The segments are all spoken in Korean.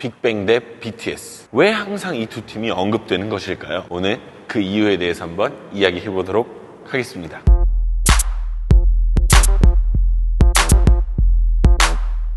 빅뱅 대 BTS. 왜 항상 이 두 팀이 언급되는 것일까요? 오늘 그 이유에 대해서 한번 이야기해 보도록 하겠습니다.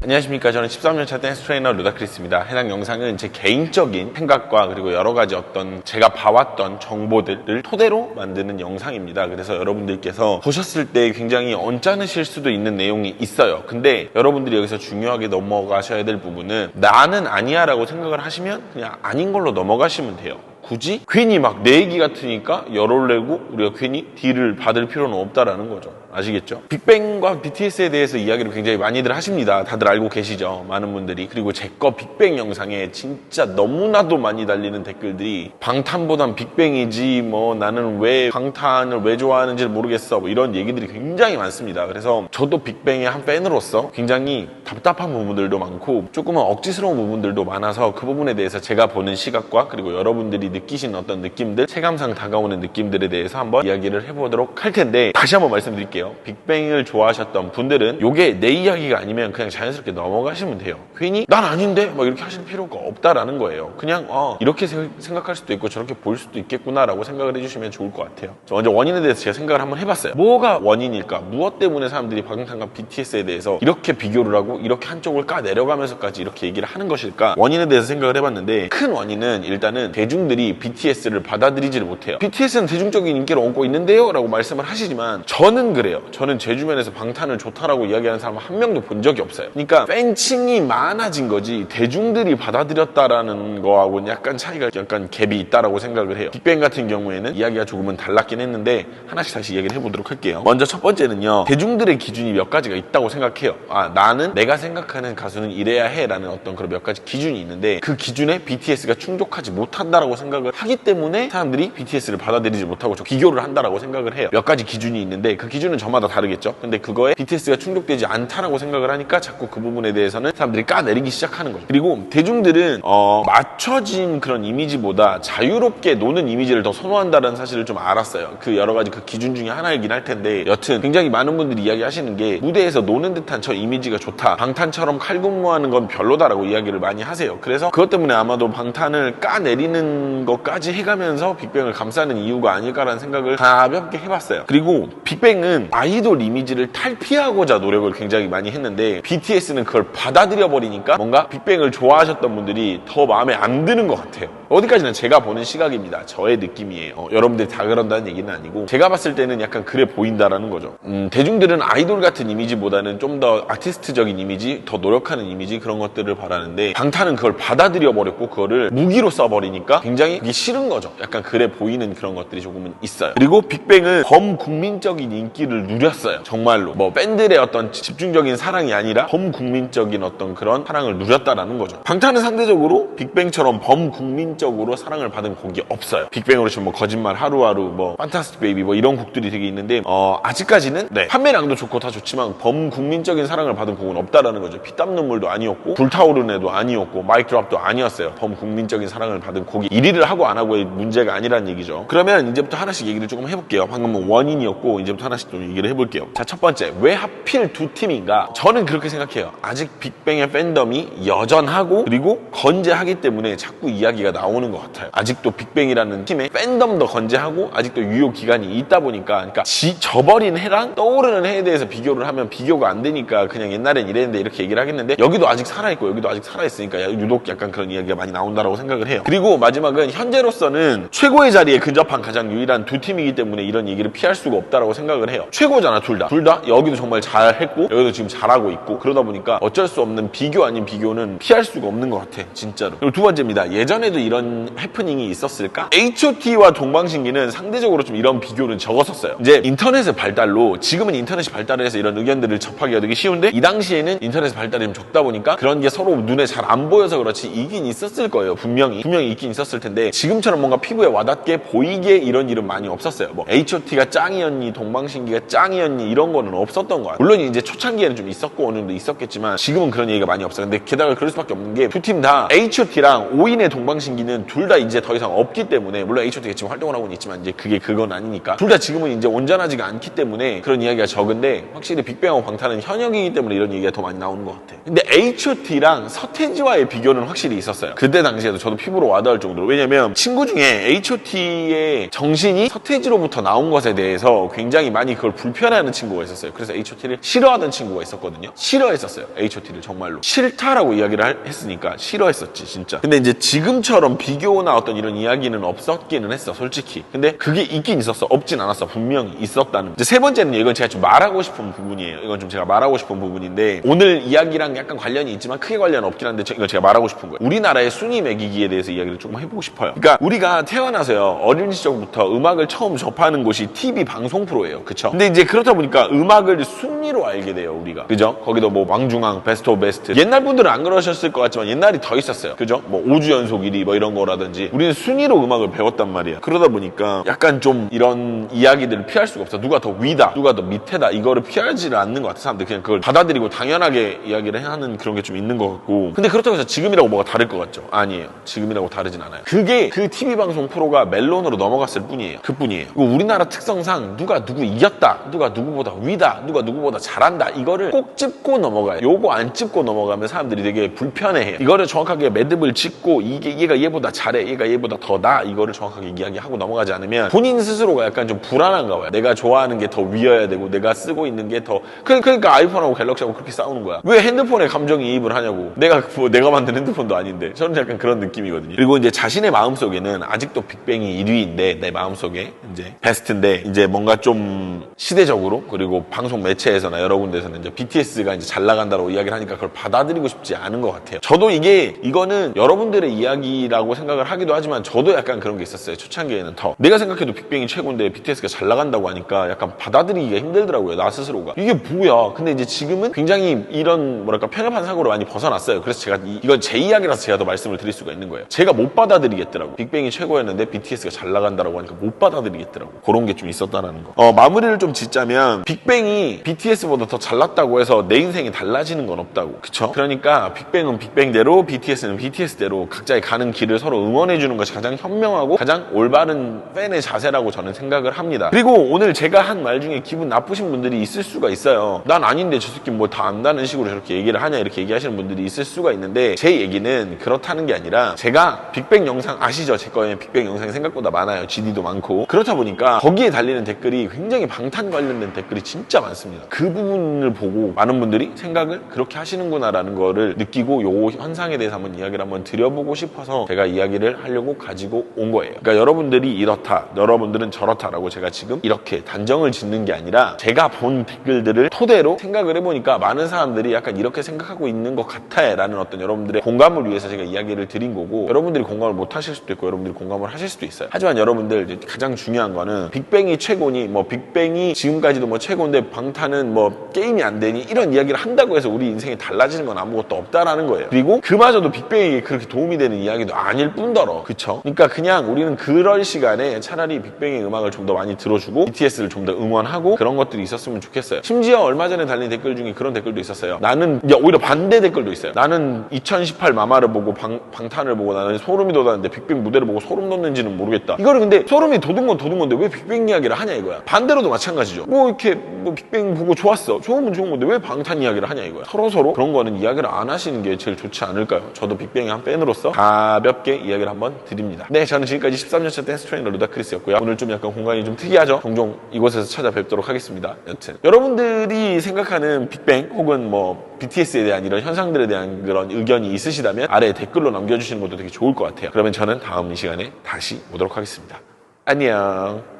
안녕하십니까. 저는 13년차 댄스 트레이너 루다크리스입니다. 해당 영상은 제 개인적인 생각과 그리고 여러 가지 어떤 제가 봐왔던 정보들을 토대로 만드는 영상입니다. 그래서 여러분들께서 보셨을 때 굉장히 언짢으실 수도 있는 내용이 있어요. 근데 여러분들이 여기서 중요하게 넘어가셔야 될 부분은 나는 아니야 라고 생각을 하시면 그냥 아닌 걸로 넘어가시면 돼요. 굳이 괜히 막 내 얘기 같으니까 열을 내고 우리가 괜히 딜을 받을 필요는 없다라는 거죠. 아시겠죠? 빅뱅과 BTS에 대해서 이야기를 굉장히 많이들 하십니다. 다들 알고 계시죠? 많은 분들이. 그리고 제 거 빅뱅 영상에 진짜 너무나도 많이 달리는 댓글들이 방탄보단 빅뱅이지 뭐 나는 왜 방탄을 왜 좋아하는지 모르겠어 뭐 이런 얘기들이 굉장히 많습니다. 그래서 저도 빅뱅의 한 팬으로서 굉장히 답답한 부분들도 많고 조금은 억지스러운 부분들도 많아서 그 부분에 대해서 제가 보는 시각과 그리고 여러분들이 느끼시는 어떤 느낌들, 체감상 다가오는 느낌들에 대해서 한번 이야기를 해보도록 할 텐데 다시 한번 말씀드릴게요. 빅뱅을 좋아하셨던 분들은 이게 내 이야기가 아니면 그냥 자연스럽게 넘어가시면 돼요. 괜히 난 아닌데 막 이렇게 하실 필요가 없다라는 거예요. 그냥 이렇게 생각할 수도 있고 저렇게 볼 수도 있겠구나라고 생각을 해주시면 좋을 것 같아요. 먼저 원인에 대해서 제가 생각을 한번 해봤어요. 뭐가 원인일까? 무엇 때문에 사람들이 방탄과 BTS에 대해서 이렇게 비교를 하고 이렇게 한쪽을 까내려가면서까지 이렇게 얘기를 하는 것일까? 원인에 대해서 생각을 해봤는데 큰 원인은 일단은 대중들이 BTS를 받아들이지를 못해요. BTS는 대중적인 인기를 얻고 있는데요? 라고 말씀을 하시지만 저는 그래요. 저는 제 주변에서 방탄을 좋다라고 이야기하는 사람 한 명도 본 적이 없어요. 그러니까 팬층이 많아진 거지 대중들이 받아들였다라는 거하고는 약간 차이가 약간 갭이 있다라고 생각을 해요. 빅뱅 같은 경우에는 이야기가 조금은 달랐긴 했는데 하나씩 다시 얘기를 해보도록 할게요. 먼저 첫 번째는요. 대중들의 기준이 몇 가지가 있다고 생각해요. 나는 내가 생각하는 가수는 이래야 해 라는 어떤 그런 몇 가지 기준이 있는데 그 기준에 BTS가 충족하지 못한다라고 생각을 하기 때문에 사람들이 BTS를 받아들이지 못하고 비교를 한다라고 생각을 해요. 몇 가지 기준이 있는데 그 기준은 저마다 다르겠죠. 근데 그거에 BTS가 충족되지 않다라고 생각을 하니까 자꾸 그 부분에 대해서는 사람들이 까내리기 시작하는 거죠. 그리고 대중들은 맞춰진 그런 이미지보다 자유롭게 노는 이미지를 더 선호한다는 사실을 좀 알았어요. 그 여러 가지 그 기준 중에 하나이긴 할 텐데 여튼 굉장히 많은 분들이 이야기하시는 게 무대에서 노는 듯한 저 이미지가 좋다. 방탄처럼 칼군무하는 건 별로다라고 이야기를 많이 하세요. 그래서 그것 때문에 아마도 방탄을 까내리는 것까지 해가면서 빅뱅을 감싸는 이유가 아닐까라는 생각을 가볍게 해봤어요. 그리고 빅뱅은 아이돌 이미지를 탈피하고자 노력을 굉장히 많이 했는데 BTS는 그걸 받아들여 버리니까 뭔가 빅뱅을 좋아하셨던 분들이 더 마음에 안 드는 것 같아요. 어디까지나 제가 보는 시각입니다. 저의 느낌이에요. 여러분들이 다 그런다는 얘기는 아니고 제가 봤을 때는 약간 그래 보인다라는 거죠. 대중들은 아이돌 같은 이미지보다는 좀 더 아티스트적인 이미지, 더 노력하는 이미지 그런 것들을 바라는데 방탄은 그걸 받아들여 버렸고 그거를 무기로 써버리니까 굉장히 그게 싫은 거죠. 약간 그래 보이는 그런 것들이 조금은 있어요. 그리고 빅뱅은 범국민적인 인기를 누렸어요. 정말로 뭐 팬들의 어떤 집중적인 사랑이 아니라 범국민적인 어떤 그런 사랑을 누렸다라는 거죠. 방탄은 상대적으로 빅뱅처럼 범국민적으로 사랑을 받은 곡이 없어요. 빅뱅으로 치면 뭐 거짓말 하루하루 뭐 판타스틱 베이비 뭐 이런 곡들이 되게 있는데 아직까지는 판매량도 좋고 다 좋지만 범국민적인 사랑을 받은 곡은 없다라는 거죠. 피땀 눈물도 아니었고 불타오르는 애도 아니었고 마이크 드롭도 아니었어요. 범국민적인 사랑을 받은 곡이 1위를 하고 안 하고의 문제가 아니라는 얘기죠. 그러면 이제부터 하나씩 얘기를 조금 해볼게요. 방금은 원인이었고 이제부터 하나씩 좀 얘기를 해볼게요. 자, 첫 번째, 왜 하필 두 팀인가? 저는 그렇게 생각해요. 아직 빅뱅의 팬덤이 여전하고 그리고 건재하기 때문에 자꾸 이야기가 나오는 것 같아요. 아직도 빅뱅이라는 팀의 팬덤도 건재하고 아직도 유효 기간이 있다 보니까 그러니까 져버린 해랑 떠오르는 해에 대해서 비교를 하면 비교가 안 되니까 그냥 옛날엔 이랬는데 이렇게 얘기를 하겠는데 여기도 아직 살아있고 여기도 아직 살아있으니까 유독 약간 그런 이야기가 많이 나온다라고 생각을 해요. 그리고 마지막은 현재로서는 최고의 자리에 근접한 가장 유일한 두 팀이기 때문에 이런 얘기를 피할 수가 없다라고 생각을 해요. 최고잖아 둘 다. 둘 다 여기도 정말 잘했고 여기도 지금 잘하고 있고 그러다 보니까 어쩔 수 없는 비교 아닌 비교는 피할 수가 없는 것 같아 진짜로. 그리고 두 번째입니다. 예전에도 이런 해프닝이 있었을까? H.O.T와 동방신기는 상대적으로 좀 이런 비교는 적었었어요. 이제 인터넷의 발달로 지금은 인터넷이 발달을 해서 이런 의견들을 접하기가 되게 쉬운데 이 당시에는 인터넷 발달이 좀 적다 보니까 그런 게 서로 눈에 잘 안 보여서 그렇지 이긴 있었을 거예요. 분명히 있긴 있었을 텐데 있었는데 지금처럼 뭔가 피부에 와닿게 보이게 이런 이름 많이 없었어요. 뭐 H.O.T가 짱이었니, 동방신기가 짱이었니 이런 거는 없었던 거야. 물론 이제 초창기에는 좀 있었고 어느 정도 있었겠지만 지금은 그런 얘기가 많이 없어요. 근데 게다가 그럴 수밖에 없는 게 두 팀 다 H.O.T랑 5인의 동방신기는 둘 다 이제 더 이상 없기 때문에, 물론 H.O.T가 지금 활동을 하고는 있지만 이제 그건 아니니까 둘 다 지금은 이제 온전하지가 않기 때문에 그런 이야기가 적은데, 확실히 빅뱅하고 방탄은 현역이기 때문에 이런 얘기가 더 많이 나오는 것 같아요. 근데 H.O.T랑 서태지와의 비교는 확실히 있었어요. 그때 당시에도 저도 피부로 와닿을 정도로. 왜냐면 친구 중에 H.O.T의 정신이 서태지로부터 나온 것에 대해서 굉장히 많이 그걸 불편해하는 친구가 있었어요. 그래서 H.O.T를 싫어하던 친구가 있었거든요. 싫어했었어요. H.O.T를 정말로. 싫다라고 이야기를 했으니까 싫어했었지 진짜. 근데 이제 지금처럼 비교나 어떤 이런 이야기는 없었기는 했어 솔직히. 근데 그게 있긴 있었어. 없진 않았어. 분명히 있었다는. 이제 세 번째는 이건 제가 좀 말하고 싶은 부분이에요. 이건 좀 제가 말하고 싶은 부분인데 오늘 이야기랑 약간 관련이 있지만 크게 관련 없긴 한데 이건 제가 말하고 싶은 거예요. 우리나라의 순위 매기기에 대해서 이야기를 조금 해보고 싶어요. 그러니까 우리가 태어나서요 어린 시절부터 음악을 처음 접하는 곳이 TV 방송 프로예요. 그쵸? 근데 이제 그렇다 보니까 음악을 순위로 알게 돼요 우리가. 그죠? 거기도 뭐 왕중왕, 베스트 오브 베스트. 옛날 분들은 안 그러셨을 것 같지만 옛날이 더 있었어요. 그죠? 뭐 5주 연속 1위 뭐 이런 거라든지 우리는 순위로 음악을 배웠단 말이야. 그러다 보니까 약간 좀 이런 이야기들을 피할 수가 없어. 누가 더 위다, 누가 더 밑에다 이거를 피하지를 않는 것 같아. 사람들 그냥 그걸 받아들이고 당연하게 이야기를 하는 그런 게 좀 있는 것 같고. 근데 그렇다고 해서 지금이라고 뭐가 다를 것 같죠? 아니에요. 지금이라고 다르진 않아요. 그게 그 TV 방송 프로가 멜론으로 넘어갔을 뿐이에요. 그뿐이에요. 그리고 우리나라 특성상 누가 누구 이겼다, 누가 누구보다 위다, 누가 누구보다 잘한다 이거를 꼭 짚고 넘어가요. 요거 안 짚고 넘어가면 사람들이 되게 불편해해요. 이거를 정확하게 매듭을 짚고 얘가 얘보다 잘해, 얘가 얘보다 더 나, 이거를 정확하게 이야기하고 넘어가지 않으면 본인 스스로가 약간 좀 불안한가 봐요. 내가 좋아하는 게 더 위여야 되고 내가 쓰고 있는 게 더 그러니까 아이폰하고 갤럭시하고 그렇게 싸우는 거야. 왜 핸드폰에 감정이입을 하냐고. 내가 만든 핸드폰도 아닌데. 저는 약간 그런 느낌이거든요. 그리고 이제 자신의 마음속에는 아직도 빅뱅이 1위인데 내 마음속에 이제 베스트인데 이제 뭔가 좀 시대적으로 그리고 방송 매체에서나 여러 군데에서는 이제 BTS가 이제 잘 나간다고 이야기를 하니까 그걸 받아들이고 싶지 않은 것 같아요. 저도 이거는 여러분들의 이야기라고 생각을 하기도 하지만 저도 약간 그런 게 있었어요. 초창기에는 더 내가 생각해도 빅뱅이 최고인데 BTS가 잘 나간다고 하니까 약간 받아들이기가 힘들더라고요. 나 스스로가 이게 뭐야. 근데 이제 지금은 굉장히 이런 뭐랄까 편협한 사고로 많이 벗어났어요. 그래서 제가 이건 제 이야기라서 제가 더 말씀을 드릴 수가 있는 거예요. 제가 못 받아들이겠더라고. 빅뱅이 최고였는데 BTS가 잘 나간다라고 하니까 못 받아들이겠더라고. 그런 게 좀 있었다라는 거. 마무리를 좀 짓자면 빅뱅이 BTS보다 더 잘났다고 해서 내 인생이 달라지는 건 없다고. 그쵸? 그러니까 빅뱅은 빅뱅대로 BTS는 BTS대로 각자의 가는 길을 서로 응원해주는 것이 가장 현명하고 가장 올바른 팬의 자세라고 저는 생각을 합니다. 그리고 오늘 제가 한 말 중에 기분 나쁘신 분들이 있을 수가 있어요. 난 아닌데 저 새끼 뭐 다 안다는 식으로 저렇게 얘기를 하냐 이렇게 얘기하시는 분들이 있을 수가 있는데 제 얘기는 그렇다는 게 아니라 제가 빅뱅 영상 아시죠? 제 거에 빅뱅 영상이 생각보다 많아요. GD도 많고. 그렇다 보니까 거기에 달리는 댓글이 굉장히 방탄 관련된 댓글이 진짜 많습니다. 그 부분을 보고 많은 분들이 생각을 그렇게 하시는구나라는 거를 느끼고 요 현상에 대해서 한번 이야기를 한번 드려보고 싶어서 제가 이야기를 하려고 가지고 온 거예요. 그러니까 여러분들이 이렇다, 여러분들은 저렇다라고 제가 지금 이렇게 단정을 짓는 게 아니라 제가 본 댓글들을 토대로 생각을 해보니까 많은 사람들이 약간 이렇게 생각하고 있는 것 같아 라는 어떤 여러분들의 공감을 위해서 제가 이야기를 드린 거고, 여러분들이 공감을 못 하실 수도 있고 여러분들이 공감을 하실 수도 있어요. 하지만 여러분들 가장 중요한 거는 빅뱅이 최고니 뭐 빅뱅이 지금까지도 뭐 최고인데 방탄은 뭐 게임이 안 되니 이런 이야기를 한다고 해서 우리 인생이 달라지는 건 아무것도 없다라는 거예요. 그리고 그마저도 빅뱅에게 그렇게 도움이 되는 이야기도 아닐 뿐더러. 그쵸? 그러니까 그냥 우리는 그럴 시간에 차라리 빅뱅의 음악을 좀 더 많이 들어주고 BTS를 좀 더 응원하고 그런 것들이 있었으면 좋겠어요. 심지어 얼마 전에 달린 댓글 중에 그런 댓글도 있었어요. 나는 오히려 반대 댓글도 있어요. 나는 2018 마마를 보고 방탄을 보고 나는 소름이 돋았는데 빅뱅 무대를 보고 소름 돋는지는 모르겠다. 이거를 근데 소름이 돋은 건 돋은 건데 왜 빅뱅 이야기를 하냐 이거야. 반대로도 마찬가지죠. 뭐 이렇게 뭐 빅뱅 보고 좋았어. 좋으면 좋은 건데 왜 방탄 이야기를 하냐 이거야. 서로 그런 거는 이야기를 안 하시는 게 제일 좋지 않을까요? 저도 빅뱅의 한 팬으로서 가볍게 이야기를 한번 드립니다. 네, 저는 지금까지 13년차 댄스 트레이너 루다크리스였고요. 오늘 좀 약간 공간이 좀 특이하죠? 종종 이곳에서 찾아뵙도록 하겠습니다. 여튼 여러분들이 생각하는 빅뱅 혹은 뭐 BTS에 대한 이런 현상들에 대한 그런 의견이 있으시다면 아래에 댓글로 남겨주시는 것도 되게 좋을 것 같아요. 그러면 저는 다음 이 시간에 다시 오도록 하겠습니다. 안녕.